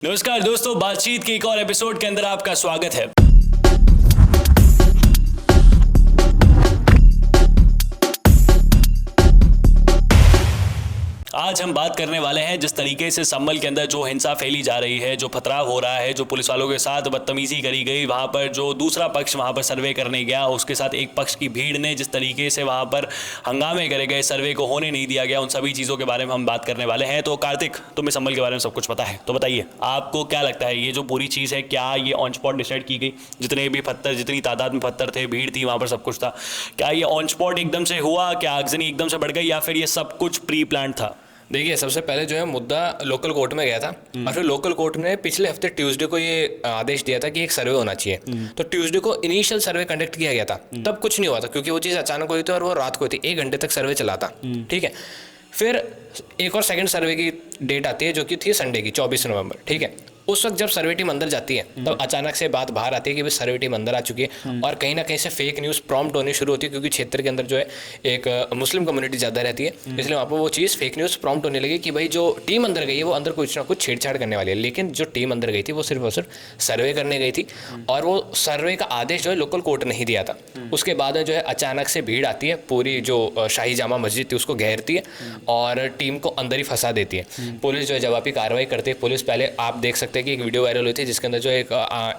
नमस्कार दोस्तों, बातचीत के एक और एपिसोड के अंदर आपका स्वागत है। आज हम बात करने वाले हैं जिस तरीके से संभल के अंदर जो हिंसा फैली जा रही है, जो पथराव हो रहा है, जो पुलिस वालों के साथ बदतमीजी करी गई, वहाँ पर जो दूसरा पक्ष वहाँ पर सर्वे करने गया, उसके साथ एक पक्ष की भीड़ ने जिस तरीके से वहाँ पर हंगामे करे गए, सर्वे को होने नहीं दिया गया, उन सभी चीज़ों के बारे में हम बात करने वाले हैं। तो कार्तिक, तुम्हें संभल के बारे में सब कुछ पता है, तो बताइए आपको क्या लगता है ये जो पूरी चीज़ है, क्या ये ऑन स्पॉट डिसाइड की गई? जितने भी पत्थर, जितनी तादाद में पत्थर थे, भीड़ थी, वहाँ पर सब कुछ था, क्या ये ऑन स्पॉट एकदम से हुआ? क्या आगजनी एकदम से बढ़ गई या फिर ये सब कुछ प्री प्लान था? देखिए, सबसे पहले जो है मुद्दा लोकल कोर्ट में गया था और फिर लोकल कोर्ट ने पिछले हफ्ते ट्यूसडे को ये आदेश दिया था कि एक सर्वे होना चाहिए। तो ट्यूसडे को इनिशियल सर्वे कंडक्ट किया गया था, तब कुछ नहीं हुआ था क्योंकि वो चीज़ अचानक हुई थी और वो रात को हुई थी। 1 घंटे तक सर्वे चला था, ठीक है। फिर एक और सेकंड सर्वे की डेट आती है जो कि थी संडे की 24 नवंबर, ठीक है। उस वक्त जब सर्वे टीम अंदर जाती है तब अचानक से बात बाहर आती है कि भाई सर्वे टीम अंदर आ चुकी है और कहीं ना कहीं से फेक न्यूज़ प्रॉम्प्ट होनी शुरू होती है क्योंकि क्षेत्र के अंदर जो है एक मुस्लिम कम्युनिटी ज़्यादा रहती है, इसलिए वहाँ पर वो चीज़ फेक न्यूज़ प्रॉम्प्ट होने लगी कि भाई जो टीम अंदर गई है वो अंदर कुछ ना कुछ छेड़छाड़ करने वाली है। लेकिन जो टीम अंदर गई थी वो सिर्फ और सिर्फ सर्वे करने गई थी और वो सर्वे का आदेश जो है लोकल कोर्ट ने ही दिया था। उसके बाद में जो है अचानक से भीड़ आती है, पूरी जो शाही जामा मस्जिद थी उसको घेरती है और टीम को अंदर ही फंसा देती है। पुलिस जो है जवाबी कार्रवाई करती है। पुलिस पहले आप देख सकते हैं कि एक वीडियो वायरल हुई थी जिसके अंदर जो एक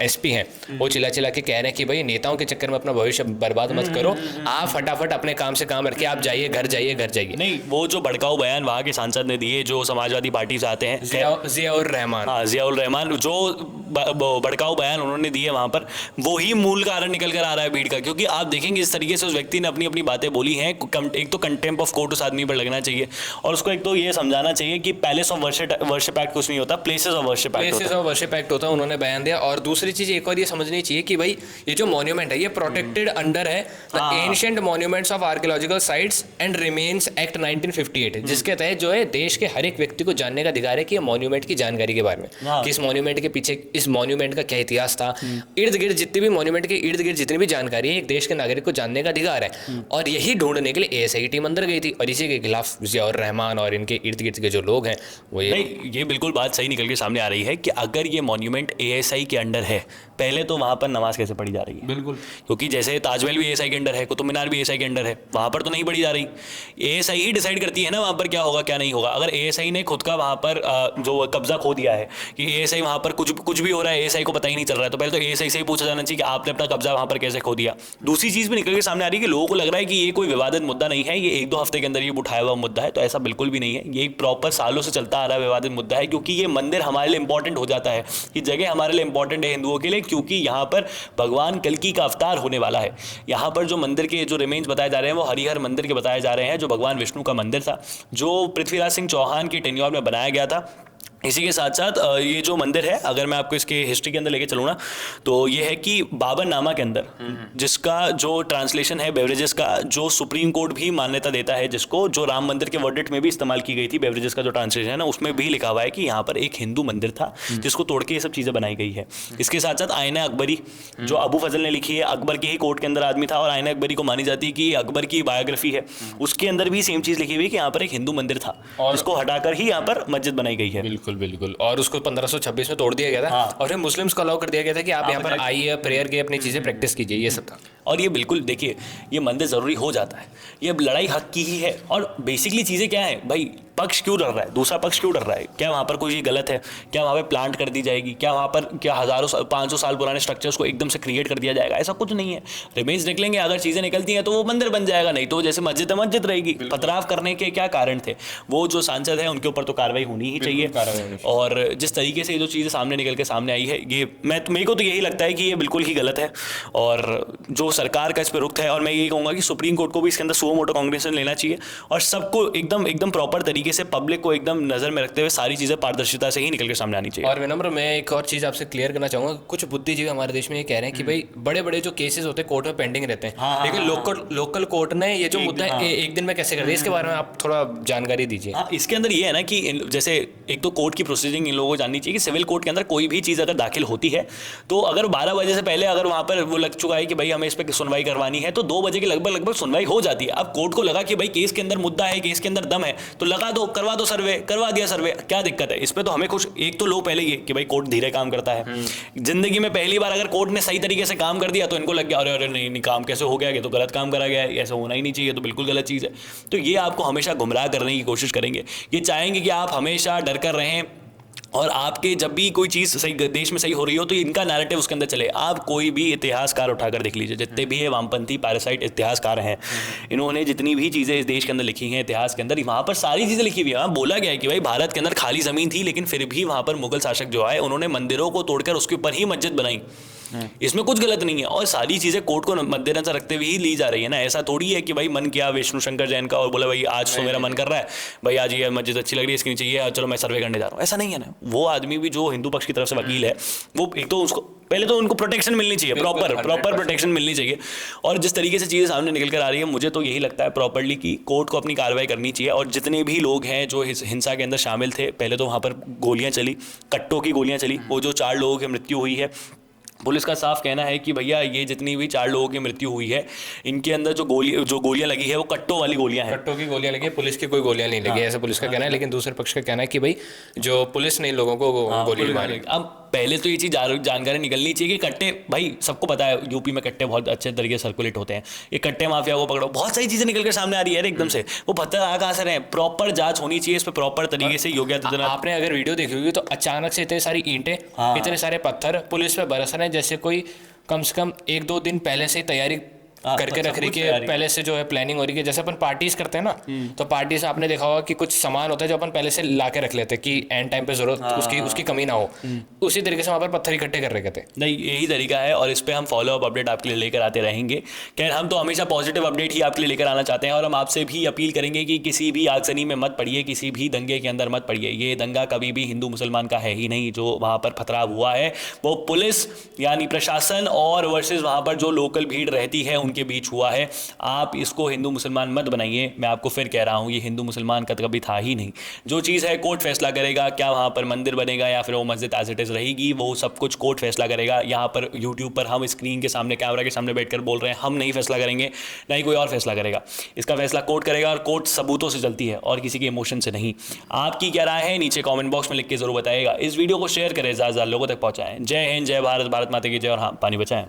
एसपी हैं वो चिल्ला चिल्ला के कह रहे हैं कि भाई नेताओं के चक्कर में अपना भविष्य बर्बाद मत करो, आप फटाफट अपने काम से काम रखिए, आप जाइए घर जाइए घर जाइए। नहीं, वो जो भड़काऊ बयान वहाँ के सांसद ने दिए जो समाजवादी पार्टी से आते हैं, जियाउर रहमान, हाँ जियाउर रहमान, जो भड़काऊ बयान उन्होंने दिए वहाँ पर, वो ही मूल कारण निकल कर आ रहा है भीड़ का। क्योंकि आप देखेंगे इस तरीके से उस व्यक्ति ने अपनी अपनी बातें बोली हैं। एक तो कंटेम्प्ट ऑफ कोर्ट उस आदमी पर लगना चाहिए और उसको एक तो ये समझाना चाहिए कि पैलेस ऑफ वर्शिप एक्ट कुछ नहीं होता, प्लेसेस ऑफ वर्शिप एक्ट होता है। उन्होंने बयान दिया। और दूसरी चीज एक और ये समझनी चाहिए कि भाई ये जो मॉन्यूमेंट है ये प्रोटेक्टेड अंडर है the ancient monuments of archaeological sites and remains act 1958, जिसके तहत जो है देश के हर एक व्यक्ति को जानने का अधिकार है कि मॉन्यूमेंट की जानकारी के बारे में, किस मॉन्यूमेंट के पीछे, इस मॉन्यूमेंट का क्या इतिहास था, इर्द गिर्द जितनी भी मॉन्यूमेंट के इर्द गिर्द जितनी भी जानकारी है एक देश के नागरिक को जानने का अधिकार है। और यही ढूंढने के लिए एएसआई की टीम अंदर गई थी और इसी के खिलाफ जियाउर रहमान और इनके इर्द गिर्द के जो लोग हैं वो ये बिल्कुल बात सही निकल के सामने आ रही है कि अगर ये मॉन्यूमेंट एएसआई के अंडर है, पहले तो वहाँ पर नमाज कैसे पढ़ी जा रही है? बिल्कुल, क्योंकि जैसे ताजमहल भी एएसआई के अंडर है, कुतुब मीनार भी एएसआई के अंडर है, वहाँ पर तो नहीं पढ़ी जा रही। एएसआई ही डिसाइड करती है ना वहाँ पर क्या होगा क्या नहीं होगा। अगर एएसआई ने खुद का वहाँ पर जो कब्जा खो दिया है कि एएसआई वहाँ पर कुछ भी हो रहा है, एएसआई को पता ही नहीं चल रहा है, तो पहले तो एएसआई से ही पूछा जाना चाहिए कि आपने अपना कब्जा वहाँ पर कैसे खो दिया। दूसरी चीज़ भी निकल के सामने आ रही है कि लोगों को लग रहा है कि ये कोई विवादित मुद्दा नहीं है, ये 1-2 हफ्ते के अंदर ये उठाया हुआ मुद्दा है, तो ऐसा बिल्कुल भी नहीं है। ये एक प्रॉपर सालों से चलता आ रहा है विवादित मुद्दा है, क्योंकि ये मंदिर हमारे लिए इंपॉर्टेंट हो जाता है, ये जगह हमारे लिए इंपॉर्टेंट है हिंदुओं के लिए, क्योंकि यहाँ पर भगवान कल्कि का अवतार होने वाला है। यहाँ पर जो मंदिर के जो रिमेन्स बताए जा रहे हैं वो हरिहर मंदिर के बताए जा रहे हैं, जो भगवान विष्णु का मंदिर था, जो पृथ्वीराज सिंह चौहान की टेन्योर में बनाया गया था। इसी के साथ साथ ये जो मंदिर है, अगर मैं आपको इसके हिस्ट्री के अंदर लेके चलूँ ना, तो ये है कि बाबरनामा के अंदर जिसका जो ट्रांसलेशन है बेवरेजेस का, जो सुप्रीम कोर्ट भी मान्यता देता है, जिसको जो राम मंदिर के वर्डिक्ट में भी इस्तेमाल की गई थी, बेवरेजेस का जो ट्रांसलेशन है ना, उसमें भी लिखा हुआ है कि यहाँ पर एक हिंदू मंदिर था जिसको तोड़ के ये सब चीज़ें बनाई गई है। इसके साथ साथ आयना अकबरी जो अबू फजल ने लिखी है, अकबर के ही कोर्ट के अंदर आदमी था और आयना अकबरी को मानी जाती है कि अकबर की बायोग्राफी है, उसके अंदर भी सेम चीज़ लिखी हुई है कि यहाँ पर एक हिंदू मंदिर था और इसको हटाकर ही यहाँ पर मस्जिद बनाई गई है। बिल्कुल बिल्कुल। और उसको 1526 में तोड़ दिया गया था और फिर मुस्लिम्स को अलाउ कर दिया गया था कि आप यहाँ पर आइए, प्रेयर की अपनी चीज़ें प्रैक्टिस कीजिए, ये सब था। और ये बिल्कुल देखिए, ये मंदिर ज़रूरी हो जाता है, ये लड़ाई हक की ही है। और बेसिकली चीज़ें क्या है भाई, पक्ष क्यों डर रहा है, दूसरा पक्ष क्यों डर रहा है? क्या वहाँ पर कोई गलत है? क्या वहाँ पे प्लांट कर दी जाएगी? क्या वहाँ पर क्या 500 साल पुराने स्ट्रक्चर्स को एकदम से क्रिएट कर दिया जाएगा? ऐसा कुछ नहीं है। रिमेन्स निकलेंगे, अगर चीज़ें निकलती हैं तो वो मंदिर बन जाएगा, नहीं तो जैसे मस्जिद है मस्जिद रहेगी। पथराव करने के क्या कारण थे? वो जो सांसद है उनके ऊपर तो कार्रवाई होनी ही चाहिए। और जिस तरीके से ये जो चीज़ें सामने निकल के सामने आई है, ये मेरे को तो यही लगता है कि ये बिल्कुल ही गलत है और जो सरकार का इस पर रुख है। और मैं यही कहूँगा कि सुप्रीम कोर्ट को भी इसके अंदर सुओ मोटो कांग्रेसन लेना चाहिए और सबको एकदम प्रॉपर तरीके से, पब्लिक को एकदम नजर में रखते हुए सारी चीजें पारदर्शिता से ही निकल के सामने आनी चाहिए। और विनम्र, मैं एक और चीज आपसे क्लियर करना चाहूंगा, कुछ बुद्धिजीवी हमारे देश में ये कह रहे हैं कि भाई बड़े बड़े जो केसेस होते हैं कोर्ट में पेंडिंग रहते हैं, लेकिन लोकल कोर्ट ने ये जो मुद्दा है एक दिन में कैसे कर दिया, इसके बारे में आप थोड़ा जानकारी दीजिए। इसके अंदर ये है ना कि जैसे एक तो कोर्ट की प्रोसीजिंग इन लोगों को जाननी चाहिए कि सिविल कोर्ट के अंदर कोई भी चीज़ अगर दाखिल होती है तो अगर 12 बजे से पहले अगर वहाँ पर वो लग चुका है कि भाई हमें इस पे सुनवाई करवानी है तो 2 बजे के लगभग सुनवाई हो जाती है। अब कोर्ट को लगा कि भाई केस के अंदर मुद्दा है, केस के अंदर दम है, तो लगा दो, करवा दो सर्वे, करवा दिया सर्वे, क्या दिक्कत है इस पे? तो हमें कुछ एक तो लो पहले ये कि भाई कोर्ट धीरे काम करता है। जिंदगी में पहली बार अगर कोर्ट ने सही तरीके से काम कर दिया तो इनको लग गया अरे अरे नहीं काम कैसे हो गया, ये तो गलत काम करा गया है, ऐसा होना ही नहीं चाहिए, तो बिल्कुल गलत चीज़ है। तो ये आपको हमेशा गुमराह करने की कोशिश करेंगे, ये चाहेंगे कि आप हमेशा डर कर रहें और आपके जब भी कोई चीज़ सही देश में सही हो रही हो तो इनका नैरेटिव उसके अंदर चले। आप कोई भी इतिहासकार उठाकर देख लीजिए, जितने भी है वामपंथी पैरासाइट इतिहासकार हैं, इन्होंने जितनी भी चीज़ें इस देश के अंदर लिखी हैं इतिहास के अंदर, वहाँ पर सारी चीज़ें लिखी हुई है। वहाँ बोला गया है कि भाई भारत के अंदर खाली ज़मीन थी लेकिन फिर भी वहाँ पर मुगल शासक जो आए उन्होंने मंदिरों को तोड़कर उसके ऊपर ही मस्जिद बनाई। इसमें कुछ गलत नहीं है और सारी चीज़ें कोर्ट को मद्देनजर रखते हुए ही ली जा रही है ना। ऐसा थोड़ी है कि भाई मन किया विष्णु शंकर जैन का और बोला भाई आज तो मेरा मन कर रहा है, भाई आज ये मस्जिद अच्छी लग रही है इसके नीचे ये, चलो मैं सर्वे करने जा रहा हूँ, ऐसा नहीं है ना। वो आदमी भी जो हिंदू पक्ष की तरफ से वकील है, वो एक तो उसको पहले तो उनको प्रोटेक्शन मिलनी चाहिए, प्रॉपर प्रोटेक्शन मिलनी चाहिए। और जिस तरीके से चीज़ें सामने निकल कर आ रही है, मुझे तो यही लगता है प्रॉपर्ली कि कोर्ट को अपनी कार्रवाई करनी चाहिए। और जितने भी लोग हैं जो हिंसा के अंदर शामिल थे, पहले तो वहाँ पर गोलियाँ चली, कट्टों की गोलियाँ चली, वो जो 4 लोगों की मृत्यु हुई है, पुलिस का साफ कहना है कि भैया ये जितनी भी 4 लोगों की मृत्यु हुई है इनके अंदर जो गोलियां लगी है वो कट्टों वाली गोलियां हैं। कट्टों की गोलियां लगी है, पुलिस की कोई गोलियां नहीं लगी, ऐसा पुलिस का कहना है। लेकिन दूसरे पक्ष का कहना है कि भाई जो पुलिस ने इन लोगों को गोली मारी। अब पहले तो ये चीज़ जानकारी निकलनी चाहिए कि कट्टे, भाई सबको पता है यूपी में कट्टे बहुत अच्छे तरीके से सर्कुलेट होते हैं, ये कट्टे माफिया को पकड़ो, बहुत सारी चीज़ें निकल कर सामने आ रही है एकदम से। वो पता आ कहाँ से रहे, प्रॉपर जांच होनी चाहिए इस पर, प्रॉपर तरीके से। योगी आदित्यनाथ, आपने अगर वीडियो देखी होगी तो अचानक से इतने सारी ईंटें, इतने सारे पत्थर पुलिस पे बरस रहे हैं, जैसे कोई कम से कम 1-2 दिन पहले से तैयारी करके रख रही है, पहले से जो है प्लानिंग हो रही है। जैसे अपन पार्टीज करते हैं ना, तो पार्टी से आपने देखा होगा कि कुछ सामान होता है जो अपन पहले से ला के रख लेते हैं कि एंड टाइम पे जरूरत उसकी कमी ना हो। उसी तरीके से वहाँ पर पत्थर इकट्ठे कर रखे थे। नहीं, यही तरीका है और इस पर हम फॉलो अप अपडेट आपके लिए लेकर आते रहेंगे। खैर हम तो हमेशा पॉजिटिव अपडेट ही आपके लिए लेकर आना चाहते हैं और हम आपसे भी अपील करेंगे कि किसी भी आगजनी में मत पड़िए, किसी भी दंगे के अंदर मत पड़िए। ये दंगा कभी भी हिंदू मुसलमान का है ही नहीं, जो वहाँ पर पथराव हुआ है वो पुलिस यानी प्रशासन और वर्सेस वहाँ पर जो लोकल भीड़ रहती है उनके बीच हुआ है। आप इसको हिंदू मुसलमान मत बनाइए। मैं आपको फिर कह रहा हूँ, ये हिंदू मुसलमान का कभी था ही नहीं। जो चीज़ है कोर्ट फैसला करेगा, क्या वहाँ पर मंदिर बनेगा या फिर वो मस्जिद एज इट इज़ रहेगी, वो सब कुछ कोर्ट फैसला करेगा। यहाँ पर यूट्यूब पर हम स्क्रीन के सामने, कैमरा के सामने बैठकर बोल रहे हैं, हम नहीं फैसला करेंगे, ना ही कोई और फैसला करेगा। इसका फैसला कोर्ट करेगा और कोर्ट सबूतों से चलती है और किसी के इमोशन से नहीं। आपकी क्या राय है नीचे कॉमेंट बॉक्स में लिख के जरूर बताइएगा। इस वीडियो को शेयर करें, ज़्यादा लोगों तक पहुँचाएं। जय हिंद, जय भारत, भारत माता की जय, और हाँ, पानी बचाएं।